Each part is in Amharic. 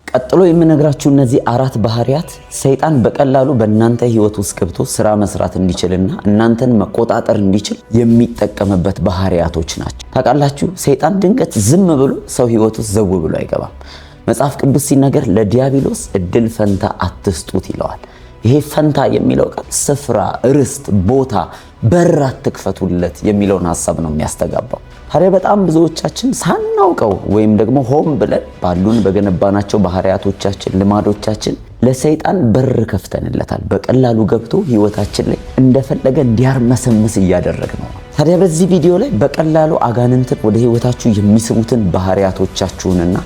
ቀጥሎ የምነግራችሁ እነዚህ አራት ባህሪያት ሰይጣን በቀላሉ በእናንተ ህይወት ውስጥ ገብቶ ስራ መስራት እንዲችልና እናንተን መቆጣጠር እንዲችል የሚጠቀምበት ባህሪያቶች ናቸው። ታውቃላችሁ፣ ሰይጣን ድንገት ዝም ብሎ ሰው ህይወት ውስጥ ዘው ብሎ አይገባም። መጽሐፍ ቅዱስ ሲናገር ለዲያብሎስ እድል ፈንታ አትስጡት ይለዋል። ይሄ ፈንታ የሚለው ቃል ስፍራ፣ ርስት፣ ቦታ፣ በር አትክፈቱለት የሚለውን ሐሳብ ነው የሚያስተጋባው። ታዲያ በጣም ብዙዎቻችን ሳናውቀው ወይም ደግሞ ሆም ብለን ባሉን በገነባናቸው ባህሪያቶቻችን፣ ልማዶቻችን ለሰይጣን በር ከፍተንለታል። በቀላሉ ገብቶ ህይወታችን ላይ እንደፈለገ እንዲያርመሰምስ እያደረግነው ነው። ታዲያ በዚህ ቪዲዮ ላይ በቀላሉ አጋንንትን ወደ ህይወታችሁ የሚስቡትን ባህሪያቶቻችሁንና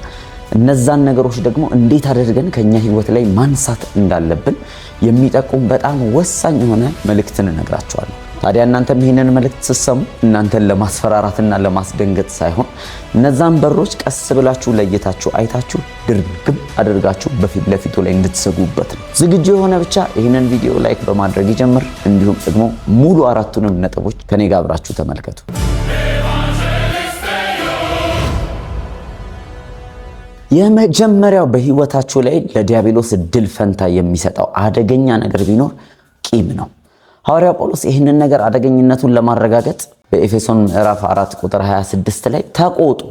እነዛን ነገሮች ደግሞ እንዴት አድርገን ከኛ ህይወት ላይ ማንሳት እንዳለብን የሚጠቁም በጣም ወሳኝ የሆነ መልእክትን እነግራችኋለሁ። ታዲያ እናንተም ይሄንን መልእክት ስትሰሙ እናንተን ለማስፈራራትና ለማስደንገጥ ሳይሆን እነዛን በሮች ቀስ ብላችሁ ለይታችሁ አይታችሁ ድርግም አድርጋችሁ በፊት ለፊቱ ላይ እንድትሰጉበት ነው። ዝግጁ የሆነ ብቻ ይሄንን ቪዲዮ ላይክ በማድረግ ይጀምር። እንዲሁም ደግሞ ሙሉ አራቱንም ነጥቦች ከኔ ጋር አብራችሁ ተመልከቱ። የመጀመሪያው በህይወታችሁ ላይ ለዲያብሎስ እድል ፈንታ የሚሰጠው አደገኛ ነገር ቢኖር ቂም ነው። ሐዋርያው ጳውሎስ ይህንን ነገር አደገኝነቱን ለማረጋገጥ በኤፌሶን ምዕራፍ 4 ቁጥር 26 ላይ ተቆጡ፣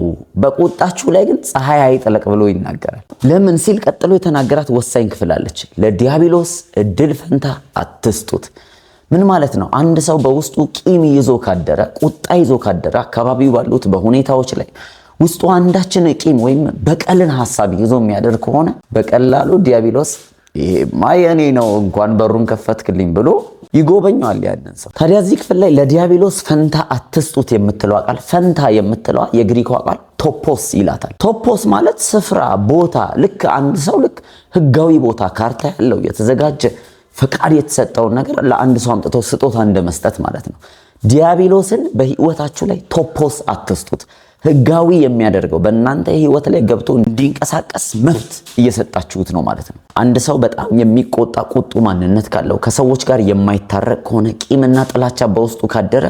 በቁጣችሁ ላይ ግን ፀሐይ አይጥለቅ ብሎ ይናገራል። ለምን ሲል ቀጥሎ የተናገራት ወሳኝ ክፍል አለች። ለዲያብሎስ እድል ፈንታ አትስጡት። ምን ማለት ነው? አንድ ሰው በውስጡ ቂም ይዞ ካደረ፣ ቁጣ ይዞ ካደረ አካባቢው ባሉት በሁኔታዎች ላይ ውስጡ አንዳችን ቂም ወይም በቀልን ሐሳብ ይዞ የሚያደርግ ከሆነ በቀላሉ ዲያብሎስ ማየኔ ነው እንኳን በሩን ከፈትክልኝ ብሎ ይጎበኛል ያንን ሰው። ታዲያ እዚህ ክፍል ላይ ለዲያብሎስ ፈንታ አትስጡት የምትለው ቃል ፈንታ የምትለው የግሪኩ ቃል ቶፖስ ይላታል። ቶፖስ ማለት ስፍራ፣ ቦታ። ልክ አንድ ሰው ልክ ህጋዊ ቦታ ካርታ ያለው የተዘጋጀ ፈቃድ የተሰጠውን ነገር ለአንድ ሰው አምጥቶ ስጦታ እንደመስጠት ማለት ነው። ዲያብሎስን በህይወታችሁ ላይ ቶፖስ አትስጡት። ህጋዊ የሚያደርገው በእናንተ ህይወት ላይ ገብቶ እንዲንቀሳቀስ መብት እየሰጣችሁት ነው ማለት ነው። አንድ ሰው በጣም የሚቆጣ ቁጡ ማንነት ካለው፣ ከሰዎች ጋር የማይታረቅ ከሆነ፣ ቂምና ጥላቻ በውስጡ ካደረ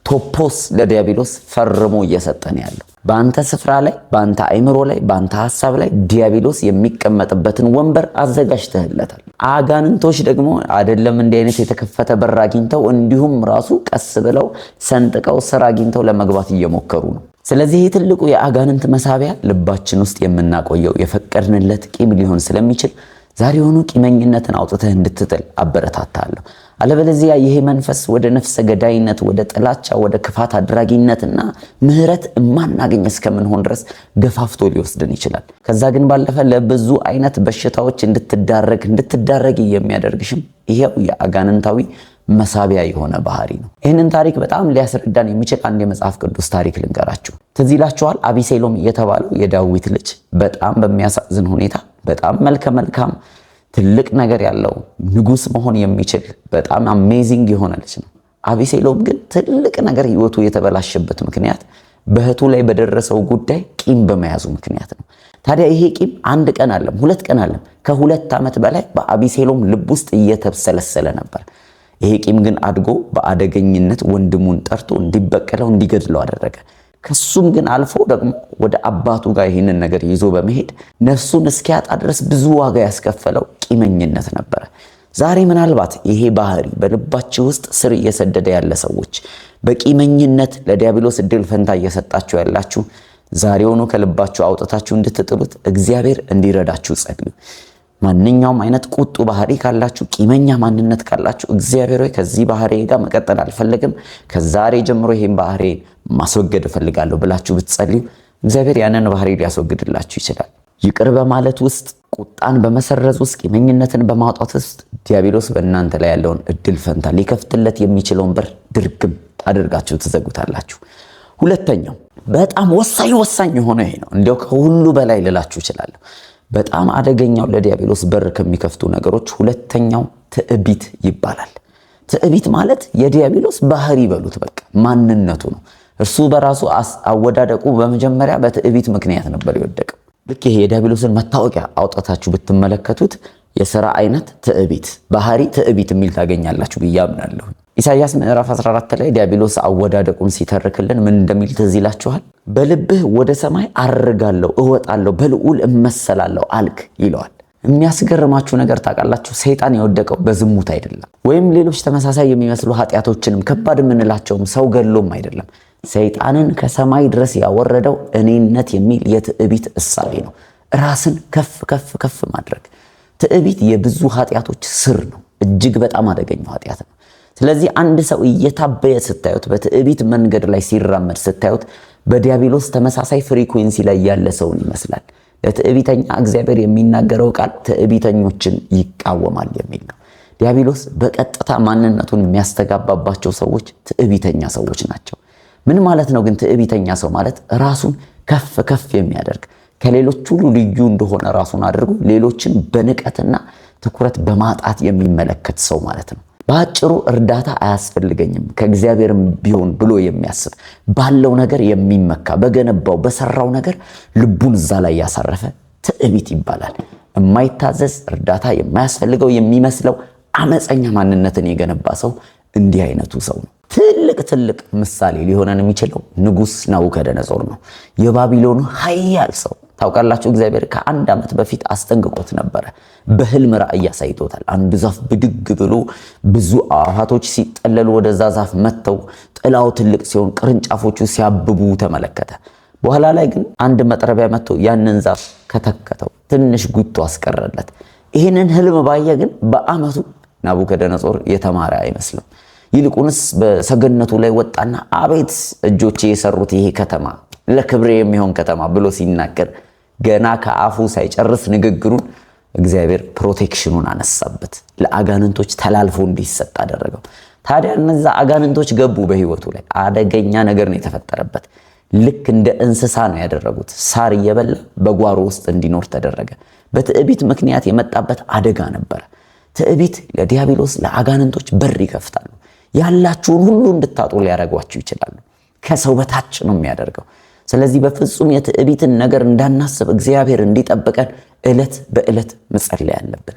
ቶፖስ ለዲያብሎስ ፈርሞ እየሰጠን ያለው በአንተ ስፍራ ላይ፣ በአንተ አይምሮ ላይ፣ በአንተ ሐሳብ ላይ ዲያብሎስ የሚቀመጥበትን ወንበር አዘጋጅተህለታል። አጋንንቶች ደግሞ አይደለም እንዲህ አይነት የተከፈተ በር አግኝተው እንዲሁም ራሱ ቀስ ብለው ሰንጥቀው ስራ አግኝተው ለመግባት እየሞከሩ ነው። ስለዚህ ይህ ትልቁ የአጋንንት መሳቢያ ልባችን ውስጥ የምናቆየው የፈቀድንለት ቂም ሊሆን ስለሚችል ዛሬውኑ ቂመኝነትን አውጥተህ እንድትጥል አበረታታለሁ። አለበለዚያ ይሄ መንፈስ ወደ ነፍሰ ገዳይነት፣ ወደ ጥላቻ፣ ወደ ክፋት አድራጊነትና ምህረት እማናገኝ እስከምንሆን ድረስ ገፋፍቶ ሊወስድን ይችላል። ከዛ ግን ባለፈ ለብዙ አይነት በሽታዎች እንድትዳረግ የሚያደርግሽም ይሄው የአጋንንታዊ መሳቢያ የሆነ ባህሪ ነው። ይህንን ታሪክ በጣም ሊያስረዳን የሚችል አንድ የመጽሐፍ ቅዱስ ታሪክ ልንገራችሁ። ትዝ ይላችኋል? አቢሴሎም የተባለው የዳዊት ልጅ በጣም በሚያሳዝን ሁኔታ በጣም መልከ መልካም ትልቅ ነገር ያለው ንጉስ መሆን የሚችል በጣም አሜዚንግ የሆነ ልጅ ነው። አቢሴሎም ግን ትልቅ ነገር ህይወቱ የተበላሸበት ምክንያት በእህቱ ላይ በደረሰው ጉዳይ ቂም በመያዙ ምክንያት ነው። ታዲያ ይሄ ቂም አንድ ቀን አለም፣ ሁለት ቀን አለም፣ ከ2 ዓመት በላይ በአቢሴሎም ልብ ውስጥ እየተብሰለሰለ ነበር። ይሄ ቂም ግን አድጎ በአደገኝነት ወንድሙን ጠርቶ እንዲበቀለው፣ እንዲገድለው አደረገ። ከሱም ግን አልፎ ደግሞ ወደ አባቱ ጋር ይህንን ነገር ይዞ በመሄድ ነፍሱን እስኪያጣ ድረስ ብዙ ዋጋ ያስከፈለው ቂመኝነት ነበረ። ዛሬ ምናልባት ይሄ ባህሪ በልባችሁ ውስጥ ስር እየሰደደ ያለ ሰዎች፣ በቂመኝነት ለዲያብሎስ እድል ፈንታ እየሰጣችሁ ያላችሁ፣ ዛሬውኑ ከልባችሁ አውጥታችሁ እንድትጥሉት እግዚአብሔር እንዲረዳችሁ ጸልዩ። ማንኛውም አይነት ቁጡ ባህሪ ካላችሁ፣ ቂመኛ ማንነት ካላችሁ እግዚአብሔር ሆይ ከዚህ ባህሪ ጋር መቀጠል አልፈልግም፣ ከዛሬ ጀምሮ ይሄን ባህሪ ማስወገድ እፈልጋለሁ ብላችሁ ብትጸልዩ እግዚአብሔር ያንን ባህሪ ሊያስወግድላችሁ ይችላል። ይቅር በማለት ውስጥ፣ ቁጣን በመሰረዝ ውስጥ፣ ቂመኝነትን በማውጣት ውስጥ ዲያብሎስ በእናንተ ላይ ያለውን እድል ፈንታ ሊከፍትለት የሚችለውን በር ድርግም አድርጋችሁ ትዘጉታላችሁ። ሁለተኛው በጣም ወሳኝ የሆነ ይሄ ነው። እንዲያው ከሁሉ በላይ ልላችሁ እችላለሁ። በጣም አደገኛው ለዲያብሎስ በር ከሚከፍቱ ነገሮች ሁለተኛው ትዕቢት ይባላል። ትዕቢት ማለት የዲያብሎስ ባህሪ በሉት፣ በቃ ማንነቱ ነው። እርሱ በራሱ አወዳደቁ በመጀመሪያ በትዕቢት ምክንያት ነበር የወደቀው። ልክ ይሄ የዲያብሎስን መታወቂያ አውጣታችሁ ብትመለከቱት የሥራ አይነት ትዕቢት፣ ባህሪ ትዕቢት የሚል ታገኛላችሁ ብዬ አምናለሁ። ኢሳይያስ ምዕራፍ 14 ላይ ዲያብሎስ አወዳደቁን ሲተርክልን ምን እንደሚል ትዝ ይላችኋል? በልብህ ወደ ሰማይ አርጋለሁ፣ እወጣለሁ፣ በልዑል እመሰላለሁ አልክ ይለዋል። የሚያስገርማችሁ ነገር ታውቃላችሁ፣ ሰይጣን የወደቀው በዝሙት አይደለም፣ ወይም ሌሎች ተመሳሳይ የሚመስሉ ኃጢአቶችንም ከባድ የምንላቸውም ሰው ገሎም አይደለም። ሰይጣንን ከሰማይ ድረስ ያወረደው እኔነት የሚል የትዕቢት እሳቤ ነው። ራስን ከፍ ከፍ ከፍ ማድረግ። ትዕቢት የብዙ ኃጢአቶች ስር ነው። እጅግ በጣም አደገኛው ኃጢአት ነው። ስለዚህ አንድ ሰው እየታበየ ስታዩት፣ በትዕቢት መንገድ ላይ ሲራመድ ስታዩት፣ በዲያብሎስ ተመሳሳይ ፍሪኩዌንሲ ላይ ያለ ሰውን ይመስላል። ለትዕቢተኛ እግዚአብሔር የሚናገረው ቃል ትዕቢተኞችን ይቃወማል የሚል ነው። ዲያብሎስ በቀጥታ ማንነቱን የሚያስተጋባባቸው ሰዎች ትዕቢተኛ ሰዎች ናቸው። ምን ማለት ነው ግን ትዕቢተኛ ሰው ማለት? ራሱን ከፍ ከፍ የሚያደርግ ከሌሎች ሁሉ ልዩ እንደሆነ ራሱን አድርጎ ሌሎችን በንቀትና ትኩረት በማጣት የሚመለከት ሰው ማለት ነው። በአጭሩ እርዳታ አያስፈልገኝም ከእግዚአብሔርም ቢሆን ብሎ የሚያስብ ባለው ነገር የሚመካ በገነባው በሰራው ነገር ልቡን እዛ ላይ ያሳረፈ ትዕቢት ይባላል። የማይታዘዝ እርዳታ የማያስፈልገው የሚመስለው አመፀኛ ማንነትን የገነባ ሰው እንዲህ አይነቱ ሰው ነው። ትልቅ ምሳሌ ሊሆነን የሚችለው ንጉሥ ናቡከደነጾር ነው። የባቢሎኑ ኃያል ሰው ታውቃላችሁ። እግዚአብሔር ከ1 ዓመት በፊት አስጠንቅቆት ነበረ። በህልም ራእይ ያሳይቶታል። አንድ ዛፍ ብድግ ብሎ ብዙ አዕዋፋቶች ሲጠለሉ ወደዛ ዛፍ መጥተው ጥላው ትልቅ ሲሆን ቅርንጫፎቹ ሲያብቡ ተመለከተ። በኋላ ላይ ግን አንድ መጥረቢያ መጥቶ ያንን ዛፍ ከተከተው፣ ትንሽ ጉቶ አስቀረለት። ይህንን ህልም ባየ ግን በአመቱ ናቡከደነጾር የተማረ አይመስልም። ይልቁንስ በሰገነቱ ላይ ወጣና አቤት እጆቼ የሰሩት ይሄ ከተማ ለክብሬ የሚሆን ከተማ ብሎ ሲናገር ገና ከአፉ ሳይጨርስ ንግግሩን እግዚአብሔር ፕሮቴክሽኑን አነሳበት። ለአጋንንቶች ተላልፎ እንዲሰጥ አደረገው። ታዲያ እነዛ አጋንንቶች ገቡ በህይወቱ ላይ። አደገኛ ነገር ነው የተፈጠረበት። ልክ እንደ እንስሳ ነው ያደረጉት። ሳር እየበላ በጓሮ ውስጥ እንዲኖር ተደረገ። በትዕቢት ምክንያት የመጣበት አደጋ ነበረ። ትዕቢት ለዲያብሎስ ለአጋንንቶች በር ይከፍታሉ። ያላችሁን ሁሉ እንድታጡ ሊያደርጓችሁ ይችላሉ። ከሰው በታች ነው የሚያደርገው። ስለዚህ በፍጹም የትዕቢትን ነገር እንዳናስብ እግዚአብሔር እንዲጠብቀን ዕለት በዕለት መጸለይ አለብን።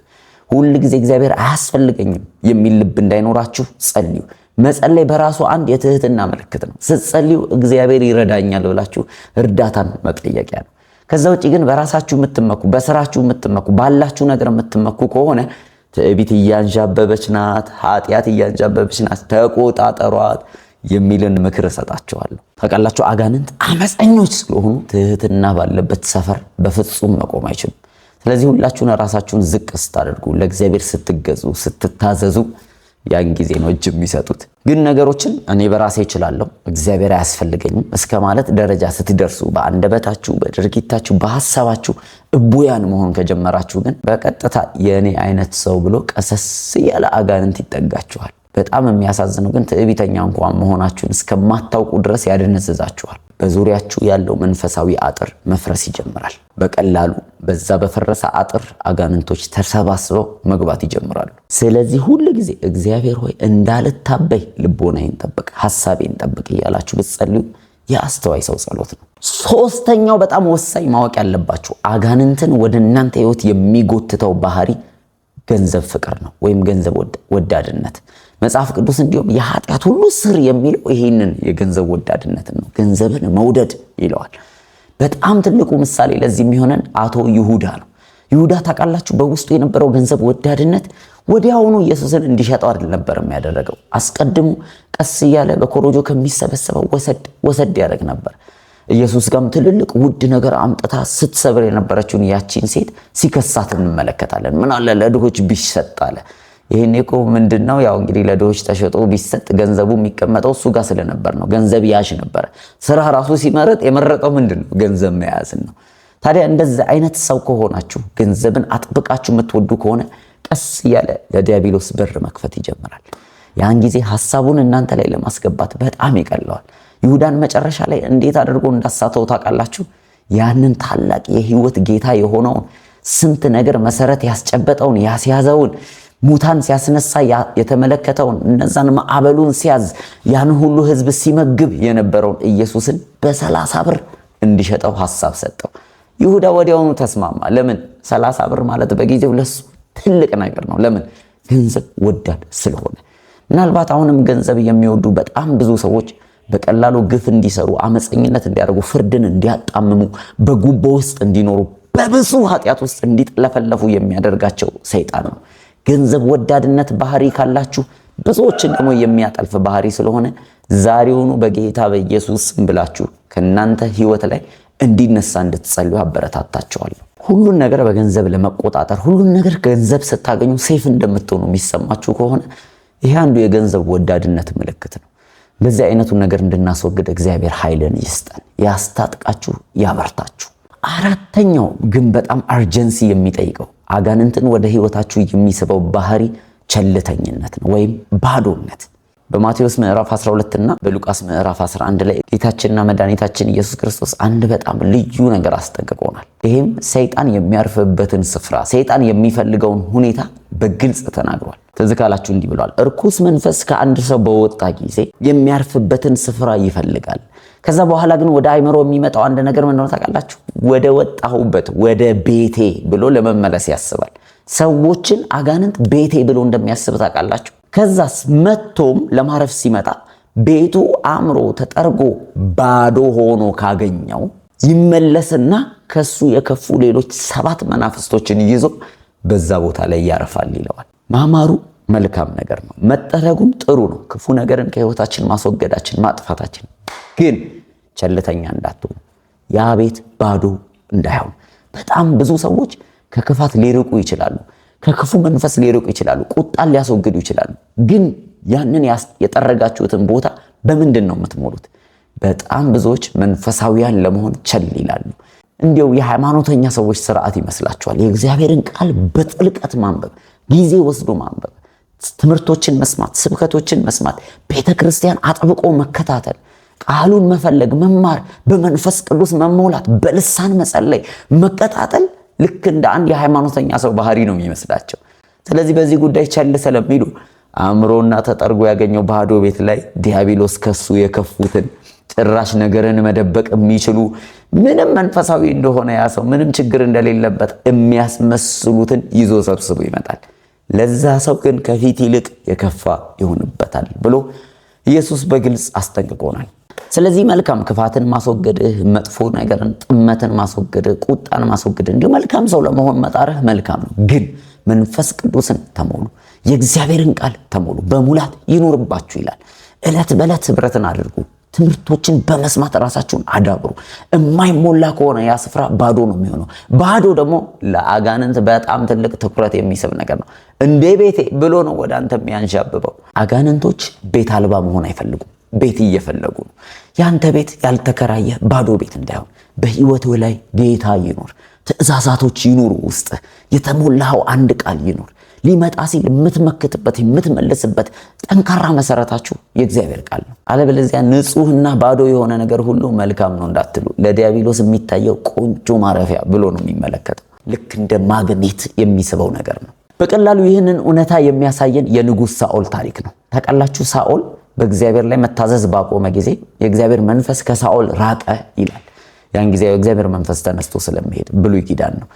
ሁል ጊዜ እግዚአብሔር አያስፈልገኝም የሚል ልብ እንዳይኖራችሁ ጸልዩ። መጸለይ በራሱ አንድ የትህትና ምልክት ነው። ስትጸልዩ እግዚአብሔር ይረዳኛል ብላችሁ እርዳታን መጠየቂያ ነው። ከዛ ውጪ ግን በራሳችሁ የምትመኩ፣ በስራችሁ የምትመኩ፣ ባላችሁ ነገር የምትመኩ ከሆነ ትዕቢት እያንዣበበች ናት፣ ኃጢአት እያንዣበበች ናት። ተቆጣጠሯት የሚልን ምክር እሰጣቸዋለሁ። ታውቃላችሁ አጋንንት አመፀኞች ስለሆኑ ትህትና ባለበት ሰፈር በፍጹም መቆም አይችሉም። ስለዚህ ሁላችሁን ራሳችሁን ዝቅ ስታደርጉ፣ ለእግዚአብሔር ስትገዙ፣ ስትታዘዙ ያን ጊዜ ነው እጅ የሚሰጡት። ግን ነገሮችን እኔ በራሴ እችላለሁ እግዚአብሔር አያስፈልገኝም እስከ ማለት ደረጃ ስትደርሱ፣ በአንደበታችሁ፣ በድርጊታችሁ፣ በሐሳባችሁ እቡያን መሆን ከጀመራችሁ ግን በቀጥታ የእኔ አይነት ሰው ብሎ ቀሰስ ያለ አጋንንት ይጠጋችኋል። በጣም የሚያሳዝነው ግን ትዕቢተኛ እንኳን መሆናችሁን እስከማታውቁ ድረስ ያደነዝዛችኋል። በዙሪያችሁ ያለው መንፈሳዊ አጥር መፍረስ ይጀምራል። በቀላሉ በዛ በፈረሰ አጥር አጋንንቶች ተሰባስበው መግባት ይጀምራሉ። ስለዚህ ሁል ጊዜ እግዚአብሔር ሆይ እንዳልታበይ ልቦናዬን ጠብቅ፣ ሐሳቤን ጠብቅ እያላችሁ ብትጸልዩ የአስተዋይ ሰው ጸሎት ነው። ሶስተኛው በጣም ወሳኝ ማወቅ ያለባችሁ አጋንንትን ወደ እናንተ ህይወት የሚጎትተው ባህሪ ገንዘብ ፍቅር ነው፣ ወይም ገንዘብ ወዳድነት። መጽሐፍ ቅዱስ እንዲሁም የኃጢአት ሁሉ ስር የሚለው ይሄንን የገንዘብ ወዳድነትን ነው። ገንዘብን መውደድ ይለዋል። በጣም ትልቁ ምሳሌ ለዚህ የሚሆነን አቶ ይሁዳ ነው። ይሁዳ ታውቃላችሁ በውስጡ የነበረው ገንዘብ ወዳድነት ወዲያውኑ ኢየሱስን እንዲሸጠው አይደል ነበር የሚያደረገው። አስቀድሞ ቀስ እያለ በኮሮጆ ከሚሰበሰበው ወሰድ ያደርግ ነበር። ኢየሱስ ጋም ትልልቅ ውድ ነገር አምጥታ ስትሰብር የነበረችውን ያቺን ሴት ሲከሳት እንመለከታለን። ምን አለ ለድሆች ቢሰጥ አለ። ይሄኔ እኮ ምንድነው ያው እንግዲህ ለድሆች ተሸጦ ቢሰጥ ገንዘቡ የሚቀመጠው እሱ ጋር ስለነበር ነው። ገንዘብ ያዥ ነበር። ስራ ራሱ ሲመረጥ የመረጠው ምንድነው? ገንዘብ መያዝን ነው። ታዲያ እንደዚህ አይነት ሰው ከሆናችሁ ገንዘብን አጥብቃችሁ የምትወዱ ከሆነ ቀስ እያለ ለዲያብሎስ በር መክፈት ይጀምራል። ያን ጊዜ ሐሳቡን እናንተ ላይ ለማስገባት በጣም ይቀለዋል። ይሁዳን መጨረሻ ላይ እንዴት አድርጎ እንዳሳተው ታውቃላችሁ? ያንን ታላቅ የህይወት ጌታ የሆነውን ስንት ነገር መሰረት ያስጨበጠውን ያስያዘውን ሙታን ሲያስነሳ የተመለከተውን እነዛን ማዕበሉን ሲያዝ ያን ሁሉ ህዝብ ሲመግብ የነበረውን ኢየሱስን በ30 ብር እንዲሸጠው ሐሳብ ሰጠው። ይሁዳ ወዲያውኑ ተስማማ። ለምን? 30 ብር ማለት በጊዜው ለሱ ትልቅ ነገር ነው። ለምን? ገንዘብ ወዳድ ስለሆነ። ምናልባት አሁንም ገንዘብ የሚወዱ በጣም ብዙ ሰዎች በቀላሉ ግፍ እንዲሰሩ፣ አመፀኝነት እንዲያደርጉ፣ ፍርድን እንዲያጣምሙ፣ በጉቦ ውስጥ እንዲኖሩ፣ በብዙ ኃጢአት ውስጥ እንዲጥለፈለፉ የሚያደርጋቸው ሰይጣን ነው። ገንዘብ ወዳድነት ባህሪ ካላችሁ ብዙዎችን ደግሞ የሚያጠልፍ ባህሪ ስለሆነ ዛሬውኑ በጌታ በኢየሱስ ስም ብላችሁ ከእናንተ ህይወት ላይ እንዲነሳ እንድትጸልዩ አበረታታችኋለሁ። ሁሉን ነገር በገንዘብ ለመቆጣጠር፣ ሁሉን ነገር ገንዘብ ስታገኙ ሴፍ እንደምትሆኑ የሚሰማችሁ ከሆነ ይሄ አንዱ የገንዘብ ወዳድነት ምልክት ነው። በዚህ አይነቱ ነገር እንድናስወግድ እግዚአብሔር ኃይልን ይስጠን፣ ያስታጥቃችሁ፣ ያበርታችሁ። አራተኛው ግን በጣም አርጀንሲ የሚጠይቀው አጋንንትን ወደ ህይወታችሁ የሚስበው ባህሪ ቸልተኝነት ነው ወይም ባዶነት። በማቴዎስ ምዕራፍ 12 እና በሉቃስ ምዕራፍ 11 ላይ ጌታችንና መድኃኒታችን ኢየሱስ ክርስቶስ አንድ በጣም ልዩ ነገር አስጠንቅቆናል። ይህም ሰይጣን የሚያርፍበትን ስፍራ፣ ሰይጣን የሚፈልገውን ሁኔታ በግልጽ ተናግሯል። ትዝ ካላችሁ እንዲህ ብሏል፣ እርኩስ መንፈስ ከአንድ ሰው በወጣ ጊዜ የሚያርፍበትን ስፍራ ይፈልጋል። ከዛ በኋላ ግን ወደ አይምሮ የሚመጣው አንድ ነገር ምን እንደሆነ ታውቃላችሁ? ወደ ወጣሁበት ወደ ቤቴ ብሎ ለመመለስ ያስባል። ሰዎችን አጋንንት ቤቴ ብሎ እንደሚያስብ ታውቃላችሁ? ከዛስ መጥቶም ለማረፍ ሲመጣ ቤቱ አምሮ ተጠርጎ ባዶ ሆኖ ካገኘው ይመለስና ከሱ የከፉ ሌሎች 7 መናፍስቶችን ይዞ በዛ ቦታ ላይ ያርፋል ይለዋል። ማማሩ መልካም ነገር ነው፣ መጠረጉም ጥሩ ነው። ክፉ ነገርን ከህይወታችን ማስወገዳችን ማጥፋታችን፣ ግን ቸልተኛ እንዳትሆኑ፣ ያ ቤት ባዶ እንዳይሆን። በጣም ብዙ ሰዎች ከክፋት ሊርቁ ይችላሉ፣ ከክፉ መንፈስ ሊርቁ ይችላሉ፣ ቁጣን ሊያስወግዱ ይችላሉ። ግን ያንን የጠረጋችሁትን ቦታ በምንድን ነው የምትሞሉት? በጣም ብዙዎች መንፈሳዊያን ለመሆን ቸል ይላሉ። እንዲያው የሃይማኖተኛ ሰዎች ስርዓት ይመስላችኋል። የእግዚአብሔርን ቃል በጥልቀት ማንበብ፣ ጊዜ ወስዶ ማንበብ፣ ትምህርቶችን መስማት፣ ስብከቶችን መስማት፣ ቤተክርስቲያን አጥብቆ መከታተል፣ ቃሉን መፈለግ፣ መማር፣ በመንፈስ ቅዱስ መሞላት፣ በልሳን መጸለይ፣ መቀጣጠል ልክ እንደ አንድ የሃይማኖተኛ ሰው ባህሪ ነው የሚመስላቸው። ስለዚህ በዚህ ጉዳይ ቸል ስለሚሉ አእምሮና ተጠርጎ ያገኘው ባዶ ቤት ላይ ዲያብሎስ ከሱ የከፉትን ጭራሽ ነገርን መደበቅ የሚችሉ ምንም መንፈሳዊ እንደሆነ ያ ሰው ምንም ችግር እንደሌለበት የሚያስመስሉትን ይዞ ሰብስቦ ይመጣል። ለዛ ሰው ግን ከፊት ይልቅ የከፋ ይሆንበታል ብሎ ኢየሱስ በግልጽ አስጠንቅቆናል። ስለዚህ መልካም ክፋትን ማስወገድህ፣ መጥፎ ነገርን፣ ጥመትን ማስወገድህ፣ ቁጣን ማስወገድህ፣ እንዲሁ መልካም ሰው ለመሆን መጣርህ መልካም ነው። ግን መንፈስ ቅዱስን ተሞሉ፣ የእግዚአብሔርን ቃል ተሞሉ፣ በሙላት ይኖርባችሁ ይላል። ዕለት በዕለት ህብረትን አድርጉ፣ ትምህርቶችን በመስማት ራሳችሁን አዳብሩ። የማይሞላ ከሆነ ያ ስፍራ ባዶ ነው የሚሆነው። ባዶ ደግሞ ለአጋንንት በጣም ትልቅ ትኩረት የሚስብ ነገር ነው። እንደ ቤቴ ብሎ ነው ወደ አንተ የሚያንዣብበው። አጋንንቶች ቤት አልባ መሆን አይፈልጉም፣ ቤት እየፈለጉ ነው። ያንተ ቤት ያልተከራየ ባዶ ቤት እንዳይሆን በህይወቱ ላይ ጌታ ይኖር፣ ትእዛዛቶች ይኑሩ፣ ውስጥ የተሞላው አንድ ቃል ይኖር። ሊመጣ ሲል የምትመክትበት የምትመልስበት ጠንካራ መሰረታችሁ የእግዚአብሔር ቃል ነው። አለበለዚያ ንጹህና ባዶ የሆነ ነገር ሁሉ መልካም ነው እንዳትሉ፣ ለዲያብሎስ የሚታየው ቆንጆ ማረፊያ ብሎ ነው የሚመለከተው። ልክ እንደ ማግኔት የሚስበው ነገር ነው። በቀላሉ ይህንን እውነታ የሚያሳየን የንጉሥ ሳኦል ታሪክ ነው። ታውቃላችሁ፣ ሳኦል በእግዚአብሔር ላይ መታዘዝ ባቆመ ጊዜ የእግዚአብሔር መንፈስ ከሳኦል ራቀ ይላል። ያን ጊዜ የእግዚአብሔር መንፈስ ተነስቶ ስለሚሄድ ብሉይ ኪዳን ነው።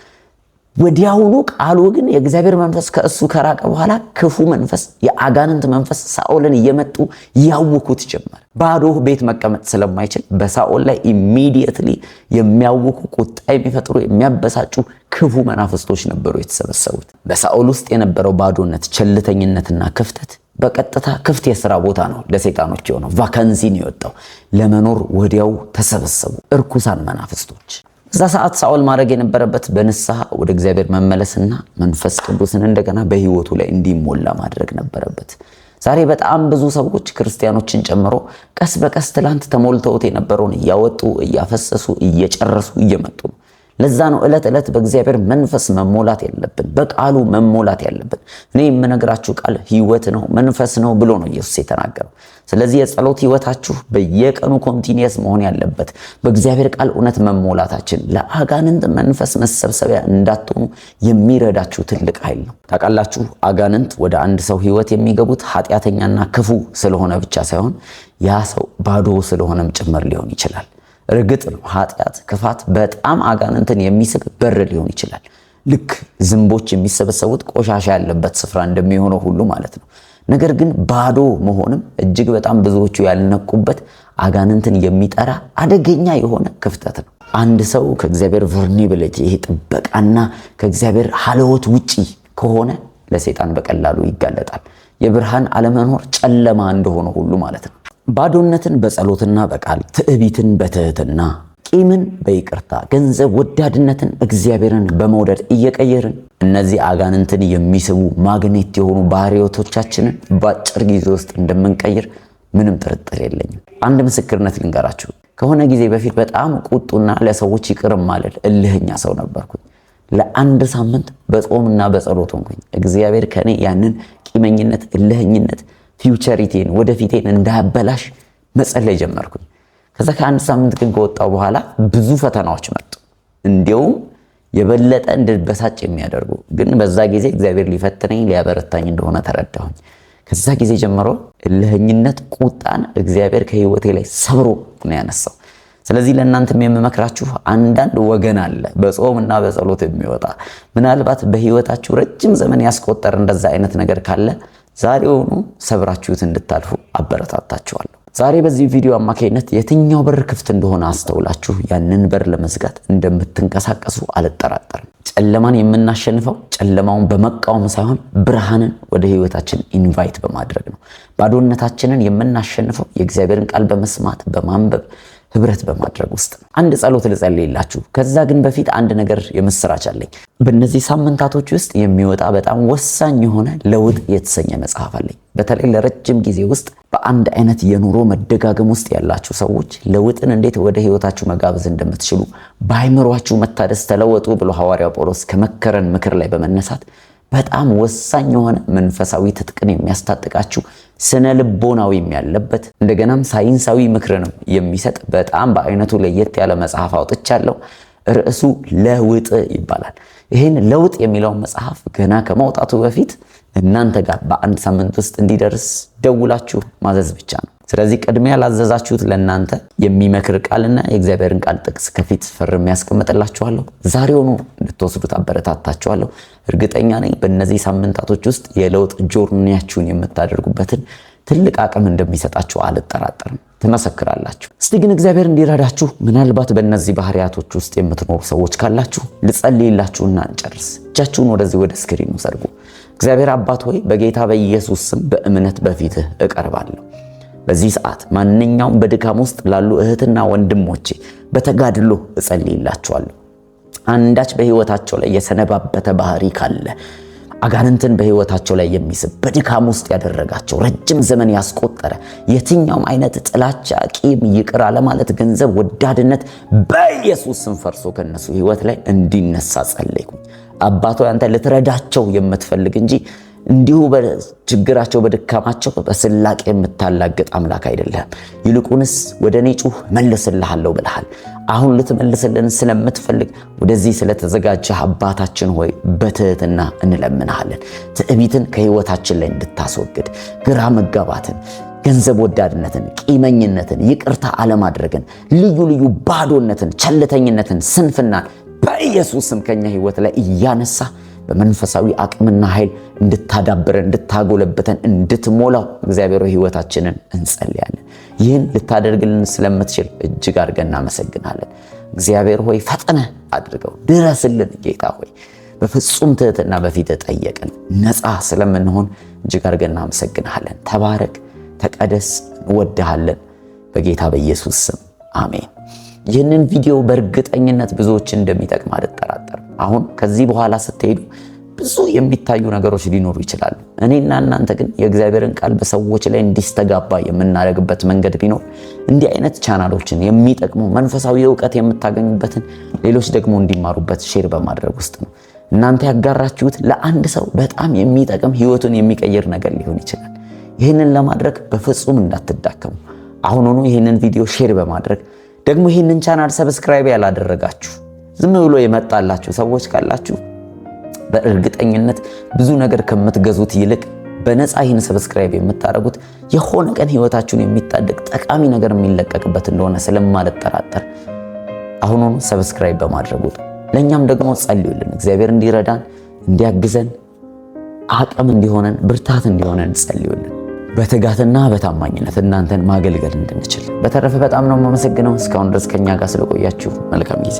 ወዲያውኑ ቃሉ ግን የእግዚአብሔር መንፈስ ከእሱ ከራቀ በኋላ ክፉ መንፈስ፣ የአጋንንት መንፈስ ሳኦልን እየመጡ ያውኩት ጀመር። ባዶ ቤት መቀመጥ ስለማይችል በሳኦል ላይ ኢሚዲየትሊ የሚያውኩ፣ ቁጣ የሚፈጥሩ፣ የሚያበሳጩ ክፉ መናፍስቶች ነበሩ የተሰበሰቡት። በሳኦል ውስጥ የነበረው ባዶነት፣ ቸልተኝነትና ክፍተት በቀጥታ ክፍት የሥራ ቦታ ነው ለሰይጣኖች የሆነው። ቫካንሲን የወጣው ለመኖር ወዲያው ተሰበሰቡ እርኩሳን መናፍስቶች። እዛ ሰዓት ሳኦል ማድረግ የነበረበት በንስሐ ወደ እግዚአብሔር መመለስና መንፈስ ቅዱስን እንደገና በህይወቱ ላይ እንዲሞላ ማድረግ ነበረበት። ዛሬ በጣም ብዙ ሰዎች ክርስቲያኖችን ጨምሮ ቀስ በቀስ ትላንት ተሞልተውት የነበረውን እያወጡ እያፈሰሱ እየጨረሱ እየመጡ ነው። ለዛ ነው ዕለት ዕለት በእግዚአብሔር መንፈስ መሞላት ያለብን፣ በቃሉ መሞላት ያለብን። እኔ የምነግራችሁ ቃል ህይወት ነው፣ መንፈስ ነው ብሎ ነው ኢየሱስ የተናገረው። ስለዚህ የጸሎት ህይወታችሁ በየቀኑ ኮንቲኒየስ መሆን ያለበት በእግዚአብሔር ቃል እውነት መሞላታችን ለአጋንንት መንፈስ መሰብሰቢያ እንዳትሆኑ የሚረዳችሁ ትልቅ ኃይል ነው። ታውቃላችሁ፣ አጋንንት ወደ አንድ ሰው ህይወት የሚገቡት ኃጢአተኛና ክፉ ስለሆነ ብቻ ሳይሆን ያ ሰው ባዶ ስለሆነም ጭምር ሊሆን ይችላል። እርግጥ ነው ኃጢአት፣ ክፋት በጣም አጋንንትን የሚስብ በር ሊሆን ይችላል። ልክ ዝንቦች የሚሰበሰቡት ቆሻሻ ያለበት ስፍራ እንደሚሆነው ሁሉ ማለት ነው። ነገር ግን ባዶ መሆንም እጅግ በጣም ብዙዎቹ ያልነቁበት አጋንንትን የሚጠራ አደገኛ የሆነ ክፍተት ነው። አንድ ሰው ከእግዚአብሔር ቨርኒቢሊቲ ይሄ ጥበቃና ከእግዚአብሔር ሀለወት ውጪ ከሆነ ለሰይጣን በቀላሉ ይጋለጣል። የብርሃን አለመኖር ጨለማ እንደሆነ ሁሉ ማለት ነው። ባዶነትን በጸሎትና በቃል፣ ትዕቢትን በትህትና፣ ቂምን በይቅርታ፣ ገንዘብ ወዳድነትን እግዚአብሔርን በመውደድ እየቀየርን እነዚህ አጋንንትን የሚስቡ ማግኔት የሆኑ ባህሪያቶቻችንን በአጭር ጊዜ ውስጥ እንደምንቀይር ምንም ጥርጥር የለኝም። አንድ ምስክርነት ልንገራችሁ። ከሆነ ጊዜ በፊት በጣም ቁጡና ለሰዎች ይቅር ማለት እልህኛ ሰው ነበርኩኝ። ለአንድ ሳምንት በጾምና በጸሎት ሆንኩኝ። እግዚአብሔር ከኔ ያንን ቂመኝነት፣ እልህኝነት ፊውቸሪቲን ወደፊቴን እንዳያበላሽ መጸለይ ጀመርኩኝ። ከዛ ከአንድ ሳምንት ግን ከወጣው በኋላ ብዙ ፈተናዎች መጡ። እንዲያውም የበለጠ እንድበሳጭ የሚያደርጉ ግን በዛ ጊዜ እግዚአብሔር ሊፈትነኝ ሊያበረታኝ እንደሆነ ተረዳሁኝ። ከዛ ጊዜ ጀምሮ እልህኝነት፣ ቁጣን እግዚአብሔር ከህይወቴ ላይ ሰብሮ ነው ያነሳው። ስለዚህ ለእናንተም የምመክራችሁ አንዳንድ ወገን አለ በጾምና በጸሎት የሚወጣ ምናልባት በህይወታችሁ ረጅም ዘመን ያስቆጠረ እንደዛ አይነት ነገር ካለ ዛሬውኑ ሰብራችሁት እንድታልፉ አበረታታችኋለሁ። ዛሬ በዚህ ቪዲዮ አማካይነት የትኛው በር ክፍት እንደሆነ አስተውላችሁ ያንን በር ለመዝጋት እንደምትንቀሳቀሱ አልጠራጠርም። ጨለማን የምናሸንፈው ጨለማውን በመቃወም ሳይሆን ብርሃንን ወደ ህይወታችን ኢንቫይት በማድረግ ነው። ባዶነታችንን የምናሸንፈው የእግዚአብሔርን ቃል በመስማት በማንበብ ህብረት በማድረግ ውስጥ ነው። አንድ ጸሎት ልጸልይላችሁ። ከዛ ግን በፊት አንድ ነገር የምስራች አለኝ። በእነዚህ ሳምንታቶች ውስጥ የሚወጣ በጣም ወሳኝ የሆነ ለውጥ የተሰኘ መጽሐፍ አለኝ። በተለይ ለረጅም ጊዜ ውስጥ በአንድ አይነት የኑሮ መደጋገም ውስጥ ያላችሁ ሰዎች ለውጥን እንዴት ወደ ህይወታችሁ መጋበዝ እንደምትችሉ በአይምሯችሁ መታደስ ተለወጡ ብሎ ሐዋርያው ጳውሎስ ከመከረን ምክር ላይ በመነሳት በጣም ወሳኝ የሆነ መንፈሳዊ ትጥቅን የሚያስታጥቃችሁ ስነ ልቦናዊም ያለበት እንደገናም ሳይንሳዊ ምክርንም የሚሰጥ በጣም በአይነቱ ለየት ያለ መጽሐፍ አውጥቻለሁ። ርዕሱ ለውጥ ይባላል። ይህን ለውጥ የሚለውን መጽሐፍ ገና ከማውጣቱ በፊት እናንተ ጋር በአንድ ሳምንት ውስጥ እንዲደርስ ደውላችሁ ማዘዝ ብቻ ነው። ስለዚህ ቅድሚያ ላዘዛችሁት ለእናንተ የሚመክር ቃልና የእግዚአብሔርን ቃል ጥቅስ ከፊት ፈርሜ ያስቀምጥላችኋለሁ። ዛሬውኑ እንድትወስዱት አበረታታችኋለሁ። እርግጠኛ ነኝ በእነዚህ ሳምንታቶች ውስጥ የለውጥ ጆርኒያችሁን የምታደርጉበትን ትልቅ አቅም እንደሚሰጣችሁ አልጠራጠርም። ትመሰክራላችሁ። እስቲ ግን እግዚአብሔር እንዲረዳችሁ ምናልባት በእነዚህ ባህሪያቶች ውስጥ የምትኖሩ ሰዎች ካላችሁ ልጸልይላችሁና እንጨርስ። እጃችሁን ወደዚህ ወደ ስክሪኑ ዘርጉ። እግዚአብሔር አባት ሆይ በጌታ በኢየሱስ ስም በእምነት በፊትህ እቀርባለሁ። በዚህ ሰዓት ማንኛውም በድካም ውስጥ ላሉ እህትና ወንድሞቼ በተጋድሎ እጸልይላችኋለሁ። አንዳች በህይወታቸው ላይ የሰነባበተ ባህሪ ካለ አጋንንትን በህይወታቸው ላይ የሚስብ በድካም ውስጥ ያደረጋቸው ረጅም ዘመን ያስቆጠረ የትኛውም አይነት ጥላቻ፣ ቂም፣ ይቅር አለማለት፣ ገንዘብ ወዳድነት በኢየሱስ ስም ፈርሶ ከነሱ ህይወት ላይ እንዲነሳ ጸለይኩኝ። አባቶ አንተ ልትረዳቸው የምትፈልግ እንጂ እንዲሁ በችግራቸው በድካማቸው በስላቅ የምታላግጥ አምላክ አይደለም። ይልቁንስ ወደ እኔ ጩህ መልስልሃለሁ ብለሃል። አሁን ልትመልስልን ስለምትፈልግ ወደዚህ ስለተዘጋጀ አባታችን ሆይ በትህትና እንለምንሃለን። ትዕቢትን ከህይወታችን ላይ እንድታስወግድ፣ ግራ መጋባትን፣ ገንዘብ ወዳድነትን፣ ቂመኝነትን፣ ይቅርታ አለማድረግን፣ ልዩ ልዩ ባዶነትን፣ ቸልተኝነትን፣ ስንፍናን በኢየሱስ ስም ከኛ ህይወት ላይ እያነሳ በመንፈሳዊ አቅምና ኃይል እንድታዳብረን፣ እንድታጎለብተን፣ እንድትሞላው እግዚአብሔር ህይወታችንን እንጸልያለን። ይህን ልታደርግልን ስለምትችል እጅግ አድርገን እናመሰግናለን። እግዚአብሔር ሆይ ፈጥነህ አድርገው፣ ድረስልን። ጌታ ሆይ በፍጹም ትህትና በፊትህ ጠየቅን። ነፃ ስለምንሆን እጅግ አድርገን እናመሰግናለን። ተባረክ፣ ተቀደስ፣ እንወድሃለን። በጌታ በኢየሱስ ስም አሜን። ይህንን ቪዲዮ በእርግጠኝነት ብዙዎችን እንደሚጠቅም አልጠራጠርም። አሁን ከዚህ በኋላ ስትሄዱ ብዙ የሚታዩ ነገሮች ሊኖሩ ይችላሉ። እኔና እናንተ ግን የእግዚአብሔርን ቃል በሰዎች ላይ እንዲስተጋባ የምናደርግበት መንገድ ቢኖር እንዲህ አይነት ቻናሎችን የሚጠቅሙ መንፈሳዊ ዕውቀት የምታገኙበትን ሌሎች ደግሞ እንዲማሩበት ሼር በማድረግ ውስጥ ነው። እናንተ ያጋራችሁት ለአንድ ሰው በጣም የሚጠቅም ህይወቱን የሚቀይር ነገር ሊሆን ይችላል። ይህንን ለማድረግ በፍጹም እንዳትዳከሙ። አሁኑኑ ይህንን ቪዲዮ ሼር በማድረግ ደግሞ ይህንን ቻናል ሰብስክራይብ ያላደረጋችሁ ዝም ብሎ የመጣላችሁ ሰዎች ካላችሁ በእርግጠኝነት ብዙ ነገር ከምትገዙት ይልቅ በነፃ ይህን ሰብስክራይብ የምታደርጉት የሆነ ቀን ህይወታችሁን የሚታደግ ጠቃሚ ነገር የሚለቀቅበት እንደሆነ ስለማልጠራጠር አሁኑኑ ሰብስክራይብ በማድረጉ ለኛም ደግሞ ጸልዩልን። እግዚአብሔር እንዲረዳን፣ እንዲያግዘን፣ አቅም እንዲሆነን፣ ብርታት እንዲሆነን ጸልዩልን። በትጋትና በታማኝነት እናንተን ማገልገል እንድንችል። በተረፈ በጣም ነው የማመሰግነው እስካሁን ድረስ ከኛ ጋር ስለቆያችሁ። መልካም ጊዜ